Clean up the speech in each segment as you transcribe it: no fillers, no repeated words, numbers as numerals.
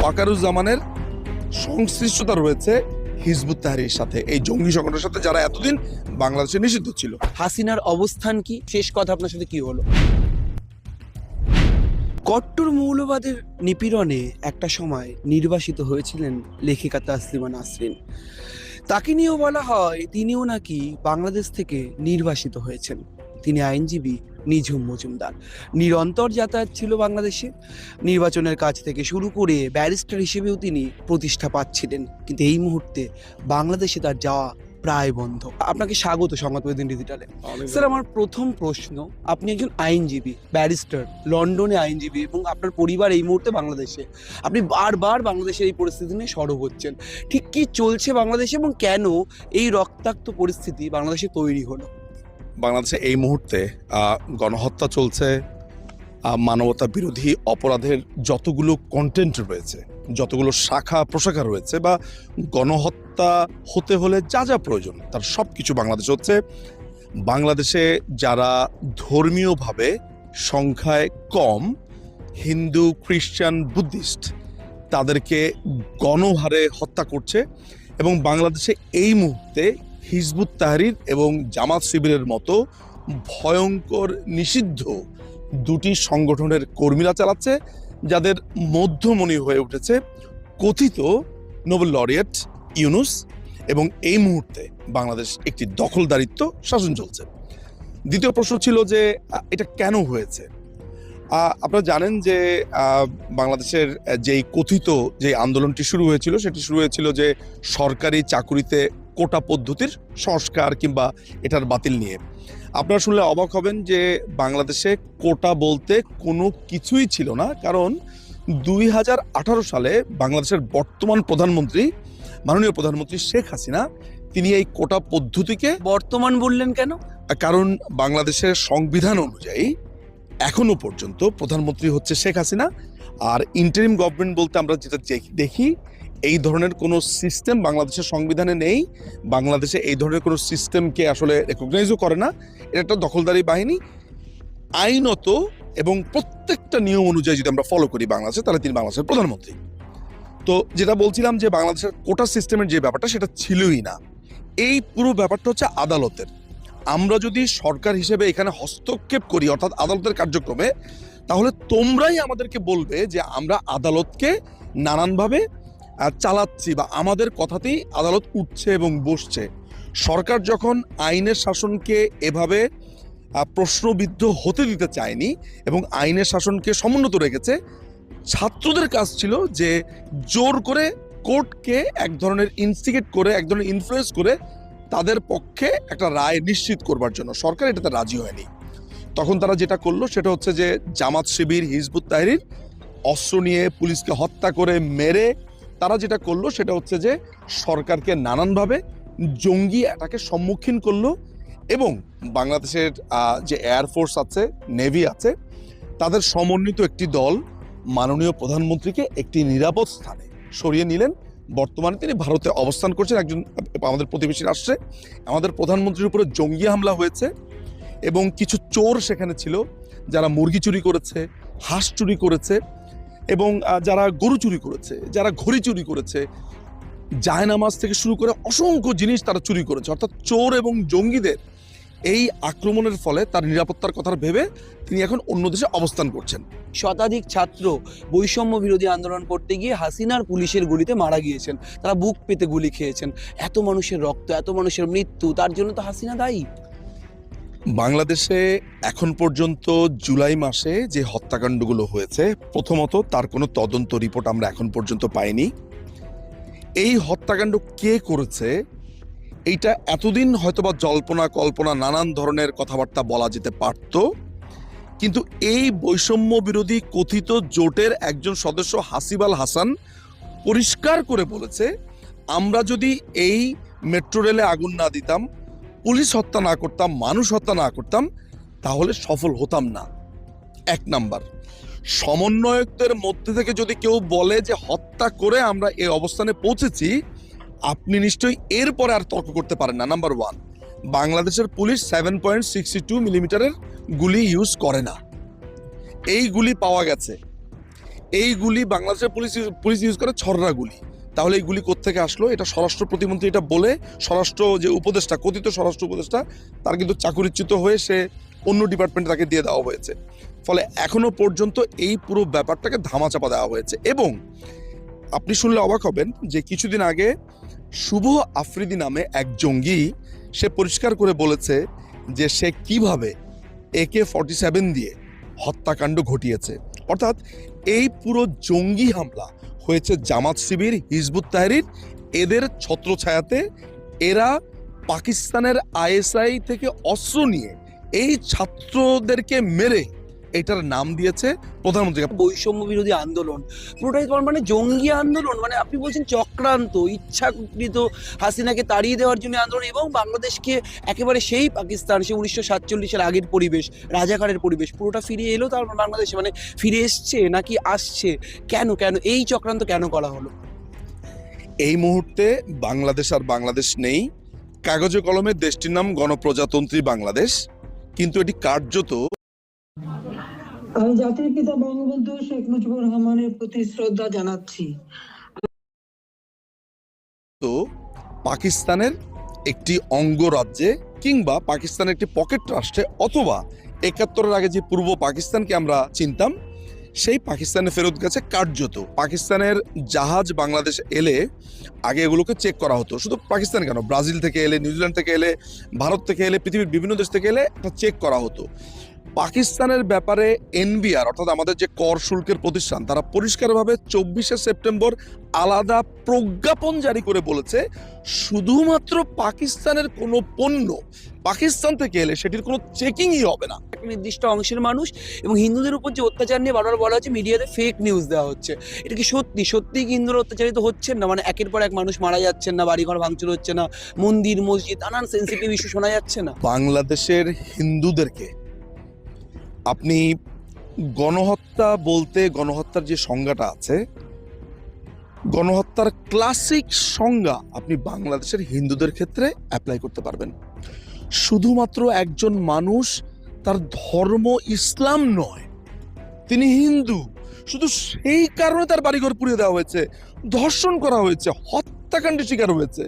ওয়াকারুজ্জামানের সংশ্লিষ্টতা রয়েছে হিজবুত তাহরীরের সাথে, এই জঙ্গি সংগঠনের সাথে, যারা এতদিন বাংলাদেশে নিষিদ্ধ ছিল। হাসিনার অবস্থান কি? শেষ কথা আপনার সাথে কি হলো? কট্টর মৌলবাদের নিপীড়নে একটা সময় নির্বাসিত হয়েছিলেন লেখিকা তাসলিমা নাসরিন। তাকে নিয়েও বলা হয় তিনিও নাকি বাংলাদেশ থেকে নির্বাসিত হয়েছেন। তিনি আইনজীবী নিঝুম মজুমদার। নিরন্তর যাতায়াত ছিল বাংলাদেশে। নির্বাচনের কাজ থেকে শুরু করে ব্যারিস্টার হিসেবেও তিনি প্রতিষ্ঠা পাচ্ছিলেন, কিন্তু এই মুহূর্তে বাংলাদেশে তার যাওয়া প্রায় বন্ধ। আপনাকে স্বাগত সংবাদ প্রতিদিন ডিজিটালে। স্যার, আমার প্রথম প্রশ্ন, আপনি একজন আইনজীবী, ব্যারিস্টার, লন্ডনে আইনজীবী, এবং আপনার পরিবার এই মুহূর্তে বাংলাদেশে। আপনি বারবার বাংলাদেশের এই পরিস্থিতি নিয়ে সরব হচ্ছেন। ঠিক কি চলছে বাংলাদেশে এবং কেন এই রক্তাক্ত পরিস্থিতি বাংলাদেশে তৈরি হলো? বাংলাদেশে এই মুহূর্তে গণহত্যা চলছে, মানবতা বিরোধী অপরাধের যতগুলো কন্টেন্ট রয়েছে, যতগুলো শাখা প্রশাখা রয়েছে, বা গণহত্যা হতে হলে যা যা প্রয়োজন তার সব কিছু বাংলাদেশে হচ্ছে। বাংলাদেশে যারা ধর্মীয়ভাবে সংখ্যায় কম, হিন্দু, খ্রিস্টান, বুদ্ধিস্ট, তাদেরকে গণহারে হত্যা করছে। এবং বাংলাদেশে এই মুহূর্তে হিজবুত তাহরীর এবং জামাত শিবিরের মতো ভয়ঙ্কর নিষিদ্ধ দুটি সংগঠনের কর্মীরা চালাচ্ছে, যাদের মধ্যমণি হয়ে উঠেছে কথিত নোবেল লরিয়েট ইউনূস। এবং এই মুহূর্তে বাংলাদেশ একটি দখলদারিত্ব শাসন চলছে। দ্বিতীয় প্রশ্ন ছিল যে এটা কেন হয়েছে। আপনারা জানেন যে বাংলাদেশের যেই কথিত যে আন্দোলনটি শুরু হয়েছিল, সেটি শুরু হয়েছিল যে সরকারি চাকুরিতে কোটা পদ্ধতির সংস্কার কিংবা এটার বাতিল নিয়ে। আপনারা শুনলে অবাক হবেন যে বাংলাদেশে কোটা বলতে কোনো কিছুই ছিল না, কারণ 2018 সালে বাংলাদেশের বর্তমান প্রধানমন্ত্রী, মাননীয় প্রধানমন্ত্রী শেখ হাসিনা, তিনি এই কোটা পদ্ধতিকে বর্তমান বললেন কেন? কারণ বাংলাদেশের সংবিধান অনুযায়ী এখনো পর্যন্ত প্রধানমন্ত্রী হচ্ছে শেখ হাসিনা, আর ইন্টারিম গভর্নমেন্ট বলতে আমরা যেটা দেখি, এই ধরনের কোনো সিস্টেম বাংলাদেশের সংবিধানে নেই। বাংলাদেশে এই ধরনের কোনো সিস্টেমকে আসলে রেকগনাইজও করে না। এটা একটা দখলদারি বাহিনী। আইনত এবং প্রত্যেকটা নিয়ম অনুযায়ী যদি আমরা ফলো করি বাংলাদেশে, তাহলে তিনি বাংলাদেশের প্রধানমন্ত্রী। তো যেটা বলছিলাম যে বাংলাদেশের কোটা সিস্টেমের যে ব্যাপারটা, সেটা ছিলই না। এই পুরো ব্যাপারটা হচ্ছে আদালতের। আমরা যদি সরকার হিসেবে এখানে হস্তক্ষেপ করি, অর্থাৎ আদালতের কার্যক্রমে, তাহলে তোমরাই আমাদেরকে বলবে যে আমরা আদালতকে নানানভাবে চালাচ্ছি, বা আমাদের কথাতেই আদালত উঠছে এবং বসছে। সরকার যখন আইনের শাসনকে এভাবে প্রশ্নবিদ্ধ হতে দিতে চায়নি এবং আইনের শাসনকে সমুন্নত রেখেছে, ছাত্রদের কাজ ছিল যে জোর করে কোর্টকে এক ধরনের ইনস্টিগেট করে, এক ধরনের ইনফ্লুয়েন্স করে তাদের পক্ষে একটা রায় নিশ্চিত করবার জন্য। সরকার এটাতে রাজি হয়নি। তখন তারা যেটা করলো সেটা হচ্ছে যে জামাত শিবির, হিজবুত তাহরীর অস্ত্র নিয়ে পুলিশকে হত্যা করে মেরে তারা যেটা করলো সেটা হচ্ছে যে সরকারকে নানানভাবে জঙ্গি অ্যাটাকের সম্মুখীন করলো। এবং বাংলাদেশের যে এয়ারফোর্স আছে, নেভি আছে, তাদের সমন্বিত একটি দল মাননীয় প্রধানমন্ত্রীকে একটি নিরাপদ স্থানে সরিয়ে নিলেন। বর্তমানে তিনি ভারতে অবস্থান করছেন, একজন আমাদের প্রতিবেশী রাষ্ট্রে। আমাদের প্রধানমন্ত্রীর উপরে জঙ্গি হামলা হয়েছে এবং কিছু চোর সেখানে ছিল, যারা মুরগি চুরি করেছে, হাঁস চুরি করেছে, এবং যারা গরু চুরি করেছে, যারা ঘড়ি চুরি করেছে, জায়নামাজ থেকে শুরু করে অসংখ্য জিনিস তারা চুরি করেছে। অর্থাৎ চোর এবং জঙ্গিদের এই আক্রমণের ফলে তার নিরাপত্তার কথা ভেবে তিনি এখন অন্য দেশে অবস্থান করছেন। শতাধিক ছাত্র বৈষম্য বিরোধী আন্দোলন করতে গিয়ে হাসিনার পুলিশের গুলিতে মারা গিয়েছেন। তারা বুক পেতে গুলি খেয়েছেন। এত মানুষের রক্ত, এত মানুষের মৃত্যু, তার জন্য তো হাসিনা দায়ী। বাংলাদেশে এখন পর্যন্ত জুলাই মাসে যে হত্যাকাণ্ডগুলো হয়েছে, প্রথমত তার কোনো তদন্ত রিপোর্ট আমরা এখন পর্যন্ত পাইনি। এই হত্যাকাণ্ড কে করেছে এইটা এতদিন হয়তোবা জল্পনা কল্পনা, নানান ধরনের কথাবার্তা বলা যেতে পারত, কিন্তু এই বৈষম্য বিরোধী কথিত জোটের একজন সদস্য হাসিব আল হাসান পরিষ্কার করে বলেছে, আমরা যদি এই মেট্রো রেলে আগুন না দিতাম, পুলিশ হত্যা না করতাম, মানুষ হত্যা না করতাম, তাহলে সফল হতাম না। এক নাম্বার। সমন্বয়কদের মধ্যে থেকে যদি কেউ বলে যে হত্যা করে আমরা এই অবস্থানে পৌঁছেছি, আপনি নিশ্চয়ই এরপরে আর তর্ক করতে পারেন না। নাম্বার ওয়ান, বাংলাদেশের পুলিশ 7.62 মিলিমিটারের গুলি ইউজ করে না। এই গুলি পাওয়া গেছে। এই গুলি বাংলাদেশের পুলিশ ইউজ করে ছররা গুলি। তাহলে এই গুলি কোত্থেকে আসলো? এটা স্বরাষ্ট্র প্রতিমন্ত্রী এটা বলে স্বরাষ্ট্র যে উপদেষ্টা, কথিত স্বরাষ্ট্র উপদেষ্টা, তার কিন্তু চাকরিচ্যুত হয়ে সে অন্য ডিপার্টমেন্টে তাকে দিয়ে দেওয়া হয়েছে। ফলে এখনো পর্যন্ত এই পুরো ব্যাপারটাকে ধামাচাপা দেওয়া হয়েছে। এবং আপনি শুনলে অবাক হবেন যে কিছুদিন আগে শুভ আফ্রিদি নামে এক জঙ্গি সে পরিষ্কার করে বলেছে যে সে কিভাবে AK-47 দিয়ে হত্যাকাণ্ড ঘটিয়েছে। অর্থাৎ এই পুরো জঙ্গি হামলা হয়েছে জামাত শিবির, হিজবুত তাহরির এদের ছত্রছায়াতে। এরা পাকিস্তানের ISI থেকে অস্ত্র নিয়ে এই ছাত্রদেরকে মেরে এটার নাম দিয়েছে প্রধানমন্ত্রী। বৈষম্য বিরোধী আন্দোলন পুরোটাই তোমার মানে জঙ্গি আন্দোলন, মানে আপনি বলছেন চক্রান্ত, ইচ্ছাকৃত হাসিনাকে তাড়িয়ে দেওয়ার জন্য আন্দোলন, এবং বাংলাদেশকে একেবারে সেই পাকিস্তান, সেই 1947-এর আগের পরিবেশ, রাজাকারের পরিবেশ পুরোটা ফিরিয়ে এলো তার বাংলাদেশে, মানে ফিরে এসছে নাকি আসছে? কেন কেন এই চক্রান্ত কেন করা হলো? এই মুহূর্তে বাংলাদেশ আর বাংলাদেশ নেই। কাগজে কলমে দেশটির নাম গণপ্রজাতন্ত্রী বাংলাদেশ, কিন্তু এটি কার্যত আমি জাতির পিতা বঙ্গবন্ধু শেখ মুজিবুর রহমানের প্রতি শ্রদ্ধা জানাচ্ছি। তো পাকিস্তানের একটি অঙ্গরাজ্যে কিংবা পাকিস্তানের একটি পকেট রাষ্ট্রে, অথবা 71-এর আগে যে পূর্ব পাকিস্তানকে আমরা চিনতাম সেই পাকিস্তানে ফেরত গেছে। কার্যত পাকিস্তানের জাহাজ বাংলাদেশ এলে আগে এগুলোকে চেক করা হতো। শুধু পাকিস্তান কেন, ব্রাজিল থেকে এলে, নিউজিল্যান্ড থেকে এলে, ভারত থেকে এলে, পৃথিবীর বিভিন্ন দেশ থেকে এলে এটা চেক করা হতো। পাকিস্তানের ব্যাপারে NBR অর্থাৎ আমাদের যে কর শুল্কের প্রতিষ্ঠান, তারা পরিষ্কারভাবে 24শে সেপ্টেম্বর আলাদা প্রজ্ঞাপন জারি করে বলেছে শুধুমাত্র পাকিস্তানের কোনো পণ্য পাকিস্তান থেকে এলে সেটির কোনো চেকিংই হবে না। একটা নির্দিষ্ট অংশের মানুষ এবং হিন্দুদের উপর যে অত্যাচার নিয়ে বারবার বলা হচ্ছে, মিডিয়াতে ফেক নিউজ দেওয়া হচ্ছে, এটা কি সত্যি? সত্যি কি হিন্দুরা অত্যাচারিত হচ্ছেন না? মানে একের পর এক মানুষ মারা যাচ্ছেন না, বাড়িঘর ভাঙচুর হচ্ছে না, মন্দির মসজিদ নানান সেন্সিটিভ ইস্যু শোনা যাচ্ছে না? বাংলাদেশের হিন্দুদেরকে আপনি গণহত্যা বলতে, গণহত্যার যে সংজ্ঞাটা আছে, গণহত্যার ক্লাসিক সংজ্ঞা আপনি বাংলাদেশের হিন্দুদের ক্ষেত্রে অ্যাপ্লাই করতে পারবেন। শুধুমাত্র একজন মানুষ, তার ধর্ম ইসলাম নয়, তিনি হিন্দু, শুধু সেই কারণে তার বাড়িঘর পুড়িয়ে দেওয়া হয়েছে, ধর্ষণ করা হয়েছে, হত্যাকাণ্ডের শিকার হয়েছে।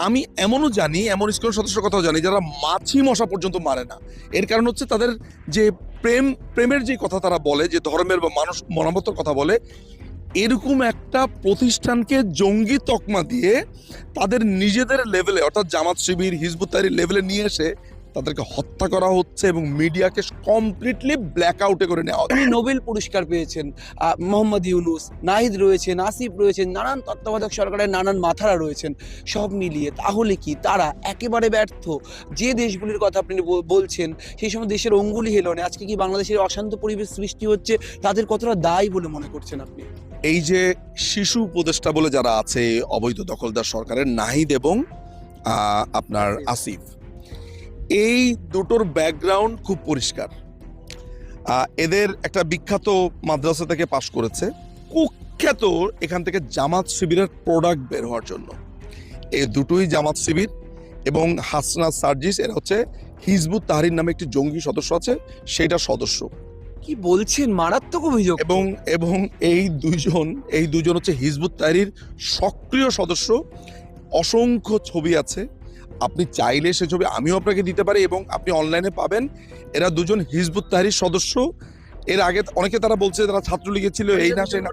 আমি এমনও জানি, এমন ইসকন সদস্যের কথাও জানি যারা মাছি মশা পর্যন্ত মারে না। এর কারণ হচ্ছে তাদের যে প্রেমের যে কথা তারা বলে, যে ধর্মের বা মানুষ মনামতের কথা বলে, এরকম একটা প্রতিষ্ঠানকে জঙ্গি তকমা দিয়ে তাদের নিজেদের লেভেলে অর্থাৎ জামাত শিবির, হিজবুত তাহরির লেভেলে নিয়ে এসে তাদেরকে হত্যা করা হচ্ছে এবং মিডিয়াকে কমপ্লিটলি ব্ল্যাক আউটে করে নেওয়া হচ্ছে। তিনি নোবেল পুরস্কার পেয়েছেন, মোহাম্মদ ইউনুস, নাহিদ রয়েছেন, আসিফ রয়েছেন, নানান তত্ত্বাবধায়ক সরকারের নানান মাথারা রয়েছেন। সব মিলিয়ে তাহলে কি তারা একেবারে ব্যর্থ? যে দেশগুলির কথা আপনি বলছেন সেই সময় দেশের অঙ্গুলি হেলনে আজকে কি বাংলাদেশের অশান্ত পরিবেশ সৃষ্টি হচ্ছে, তাদের কতটা দায়ী বলে মনে করছেন আপনি? এই যে শিশু উপদেষ্টা বলে যারা আছে অবৈধ দখলদার সরকারের, নাহিদ এবং আপনার আসিফ, এই দুটোর ব্যাকগ্রাউন্ড খুব পরিষ্কার। এদের একটা বিখ্যাত মাদ্রাসা থেকে পাশ করেছে, কুখ্যাত এখান থেকে জামাত শিবিরের প্রোডাক্ট বের হওয়ার জন্য। এই দুটোই জামাত শিবির এবং হাসনাত সার্জিস, এরা হচ্ছে হিজবুত তাহরির নামে একটি জঙ্গি সদস্য আছে, সেটা সদস্য। কি বলছেন? মারাত্মক অভিযোগ। এবং এই দুজন হচ্ছে হিজবুত তাহরির সক্রিয় সদস্য। অসংখ্য ছবি আছে, আপনি চাইলে সে ছবি আমিও আপনাকে দিতে পারি এবং আপনি অনলাইনে পাবেন। এরা দুজন হিজবুত তাহরির সদস্য। এর আগে অনেকে তারা বলছে তারা ছাত্রলীগে ছিল, এই না সেই না।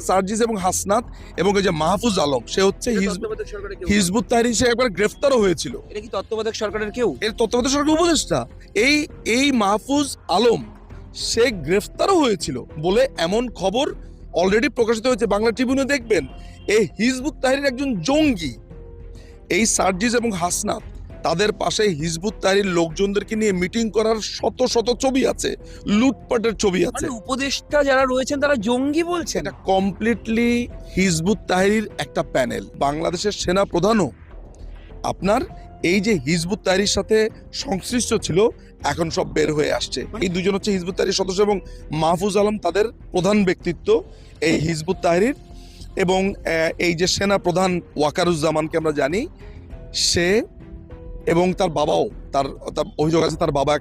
সার্জিস এবং হাসনাত এবং এই যে মাহফুজ আলম, সে হচ্ছে হিজবুত তাহরির, সে একবার গ্রেফতারও হয়েছিল। এটা কি তত্ত্বাবধায়ক সরকারের কেউ? এর তত্ত্বাবধায়ক সরকার উপদেষ্টা। এই মাহফুজ আলম সে গ্রেফতারও হয়েছিল বলে এমন খবর অলরেডি প্রকাশিত হয়েছে, বাংলা ট্রিবিউনে দেখবেন। এই হিজবুত তাহরির একজন জঙ্গি। এই সার্জিস এবং হাসনাত, তাদের পাশে হিজবুত তাহরির লোকজনদেরকে নিয়ে মিটিং করার শত শত ছবি আছে, লুটপাটের ছবি আছে। মানে উপদেষ্টা যারা রয়েছেন তারা জঙ্গি বলছেন? এটা কমপ্লিটলি হিজবুত তাহরির একটা প্যানেল। বাংলাদেশের সেনা প্রধানও আপনার এই যে হিজবুত তাহরির সাথে সংশ্লিষ্ট ছিল, এখন সব বের হয়ে আসছে। এই দুজন হচ্ছে হিজবুত তাহরির সদস্য এবং মাহফুজ আলম তাদের প্রধান ব্যক্তিত্ব এই হিজবুত তাহরির। এবং এই যে সেনা প্রধান ওয়াকারুজ্জামানকে আমরা জানি, সে এবং তার বাবাও তার তার অভিযোগ আছে তার বাবা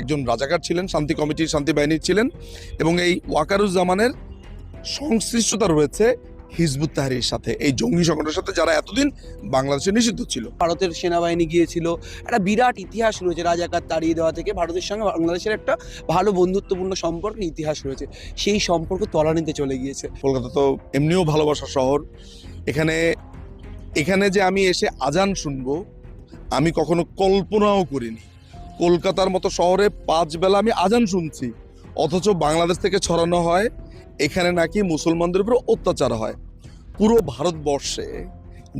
একজন রাজাকার ছিলেন, শান্তি কমিটির শান্তি বাহিনীর ছিলেন, এবং এই ওয়াকারুজ্জামানের সংশ্লিষ্টতা রয়েছে হিজবুত তাহরীরের সাথে, এই জঙ্গি সংগঠনের সাথে, যারা এতদিন বাংলাদেশে নিষিদ্ধ ছিল। ভারতের সেনাবাহিনী গিয়েছিল, একটা বিরাট ইতিহাস রয়েছে রাজাকার তাড়িয়ে দেওয়া থেকে। ভারতের সঙ্গে বাংলাদেশের একটা ভালো বন্ধুত্বপূর্ণ সম্পর্কের ইতিহাস রয়েছে, সেই সম্পর্ক তলানিতে চলে গিয়েছে। কলকাতা তো এমনিও ভালোবাসার শহর। এখানে যে আমি এসে আজান শুনবো আমি কখনো কল্পনাও করিনি। কলকাতার মতো শহরে 5 বেলা আমি আজান শুনছি, অথচ বাংলাদেশ থেকে ছড়ানো হয় এখানে নাকি মুসলমানদের উপর অত্যাচার হয়। পুরো ভারতবর্ষে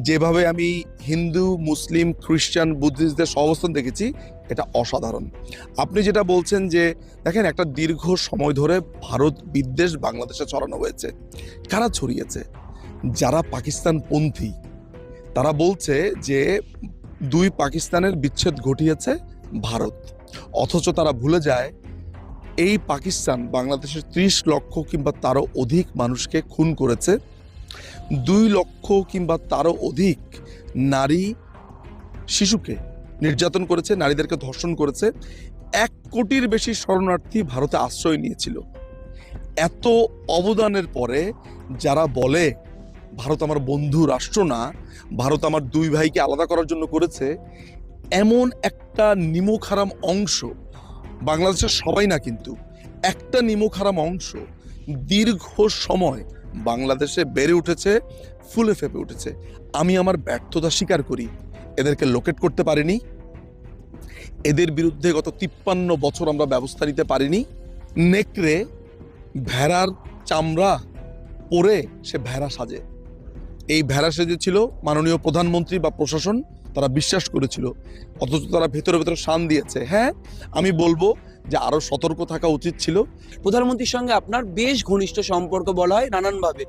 যেভাবে আমি হিন্দু, মুসলিম, খ্রিস্টান, বুদ্ধিস্টদের সহাবস্থান দেখেছি, এটা অসাধারণ। আপনি যেটা বলছেন যে দেখেন, একটা দীর্ঘ সময় ধরে ভারত বিদ্বেষ বাংলাদেশে ছড়ানো হয়েছে। কারা ছড়িয়েছে? যারা পাকিস্তানপন্থী, তারা বলছে যে 2 পাকিস্তানের বিচ্ছেদ ঘটিয়েছে ভারত, অথচ তারা ভুলে যায় এই পাকিস্তান বাংলাদেশের 30 লক্ষ কিংবা তারও অধিক মানুষকে খুন করেছে, 2 লক্ষ কিংবা তারও অধিক নারী শিশুকে নির্যাতন করেছে, নারীদেরকে ধর্ষণ করেছে। 1 কোটির বেশি শরণার্থী ভারতে আশ্রয় নিয়েছিল। এত অবদানের পরে যারা বলে ভারত আমার বন্ধু রাষ্ট্র না, ভারত আমার 2 ভাইকে আলাদা করার জন্য করেছে, এমন একটা নিমকহারাম অংশ, বাংলাদেশের সবাই না কিন্তু একটা নিমকহারাম অংশ দীর্ঘ সময় বাংলাদেশে বেড়ে উঠেছে, ফুলে ফেপে উঠেছে। আমি আমার ব্যর্থতা স্বীকার করি, এদেরকে লোকেট করতে পারিনি, এদের বিরুদ্ধে গত 53 বছর আমরা ব্যবস্থা নিতে পারিনি। নেকড়ে ভেড়ার চামড়া পরে সে ভেড়া সাজে, এই ভেড়া সেজেছিল মাননীয় প্রধানমন্ত্রী বা প্রশাসন, তারা বিশ্বাস করেছিল, অথচ তারা ভেতরে ভেতরে শান দিয়েছে। হ্যাঁ, আমি বলবো যে আরো সতর্ক থাকা উচিত ছিল। প্রধানমন্ত্রীর সঙ্গে আপনার বেশ ঘনিষ্ঠ সম্পর্ক বলা হয় নানানভাবে।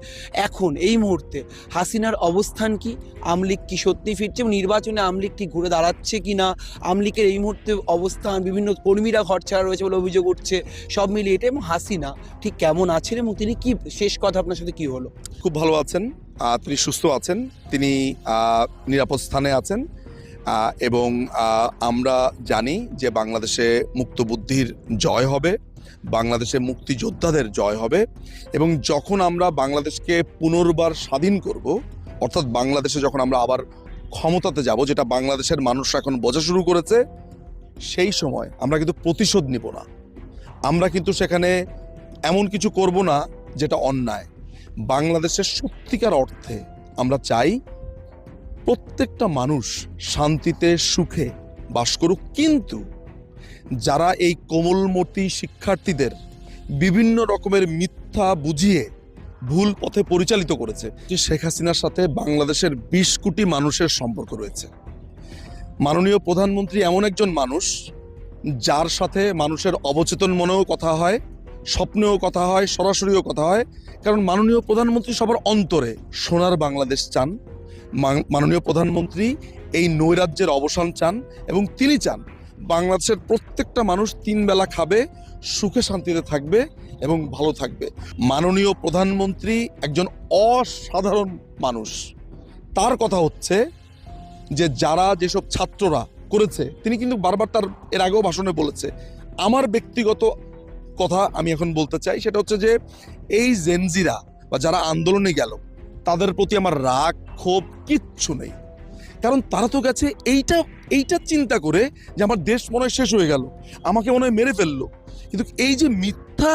এখন এই মুহূর্তে হাসিনার অবস্থান কি? আমলিগ কি সত্যি ফিরছে এবং নির্বাচনে আমলিগ কি ঘুরে দাঁড়াচ্ছে কি না? আমলিগের এই মুহূর্তে অবস্থান, বিভিন্ন কর্মীরা ঘর ছাড়া রয়েছে বলে অভিযোগ উঠছে, সব মিলিয়ে এটা, এবং হাসিনা ঠিক কেমন আছেন এবং তিনি কি, শেষ কথা আপনার সাথে কি হলো? খুব ভালো আছেন, তিনি সুস্থ আছেন, তিনি নিরাপদ স্থানে আছেন, এবং আমরা জানি যে বাংলাদেশে মুক্তবুদ্ধির জয় হবে, বাংলাদেশে মুক্তিযোদ্ধাদের জয় হবে, এবং যখন আমরা বাংলাদেশকে পুনর্বার স্বাধীন করব, অর্থাৎ বাংলাদেশে যখন আমরা আবার ক্ষমতাতে যাব, যেটা বাংলাদেশের মানুষ এখন বোঝা শুরু করেছে, সেই সময় আমরা কিন্তু প্রতিশোধ নিব না। আমরা কিন্তু সেখানে এমন কিছু করব না যেটা অন্যায়। বাংলাদেশের সত্যিকার অর্থে আমরা চাই প্রত্যেকটা মানুষ শান্তিতে সুখে বাস করুক, কিন্তু যারা এই কোমলমতি শিক্ষার্থীদের বিভিন্ন রকমের মিথ্যা বুঝিয়ে ভুল পথে পরিচালিত করেছে, যে শেখ হাসিনার সাথে বাংলাদেশের 20 কোটি মানুষের সম্পর্ক রয়েছে। মাননীয় প্রধানমন্ত্রী এমন একজন মানুষ যার সাথে মানুষের অবচেতন মনেও কথা হয়, স্বপ্নেও কথা হয়, সরাসরিও কথা হয়, কারণ মাননীয় প্রধানমন্ত্রী সবার অন্তরে সোনার বাংলাদেশ চান। মাননীয় প্রধানমন্ত্রী এই নৈরাজ্যের অবসান চান, এবং তিনি চান বাংলাদেশের প্রত্যেকটা মানুষ 3 বেলা খাবে, সুখে শান্তিতে থাকবে এবং ভালো থাকবে। মাননীয় প্রধানমন্ত্রী একজন অসাধারণ মানুষ। তার কথা হচ্ছে যে যারা যেসব ছাত্ররা করেছে, তিনি কিন্তু বারবার তার এর আগেও ভাষণে বলেছে, আমার ব্যক্তিগত কথা আমি এখন বলতে চাই, সেটা হচ্ছে যে এই জেনজিরা বা যারা আন্দোলনে গেল, তাদের প্রতি আমার রাগ ক্ষোভ কিচ্ছু নেই, কারণ তারা তো গেছে এইটা চিন্তা করে যে আমার দেশ মনে হয় শেষ হয়ে গেল, আমাকে মনে হয় মেরে ফেললো। কিন্তু এই যে মিথ্যা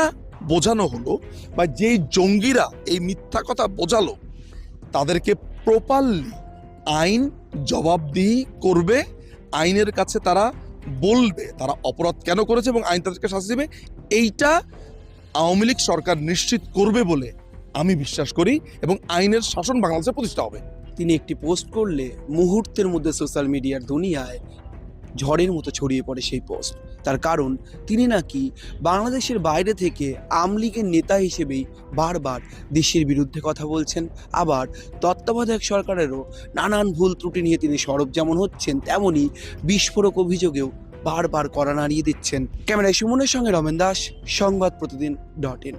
বোঝানো হলো, বা যেই জঙ্গিরা এই মিথ্যা কথা বোঝালো, তাদেরকে প্রপারলি আইন জবাবদিহি করবে, আইনের কাছে তারা বলবে তারা অপরাধ কেন করেছে এবং আইন তাদেরকে শাস্তি দেবে। এইটা আওয়ামী লীগ সরকার নিশ্চিত করবে বলে আমি বিশ্বাস করি, এবং আইনের শাসন বাংলাদেশে প্রতিষ্ঠা হবে। তিনি একটি পোস্ট করলে মুহূর্তের মধ্যে সোশ্যাল মিডিয়ার দুনিয়ায় ঝড়ের মতো ছড়িয়ে পড়ে সেই পোস্ট। তার কারণ তিনি নাকি বাংলাদেশের বাইরে থেকে আওয়ামী লীগের নেতা হিসেবেই বারবার দেশের বিরুদ্ধে কথা বলছেন, আবার তত্ত্বাবধায়ক সরকারেরও নানান ভুল ত্রুটি নিয়ে তিনি সরব যেমন হচ্ছেন, তেমনই বিস্ফোরক অভিযোগেও বারবার কড়া নাড়িয়ে দিচ্ছেন। ক্যামেরায় সুমনের সঙ্গে রমেন দাস, সংবাদ প্রতিদিন .in।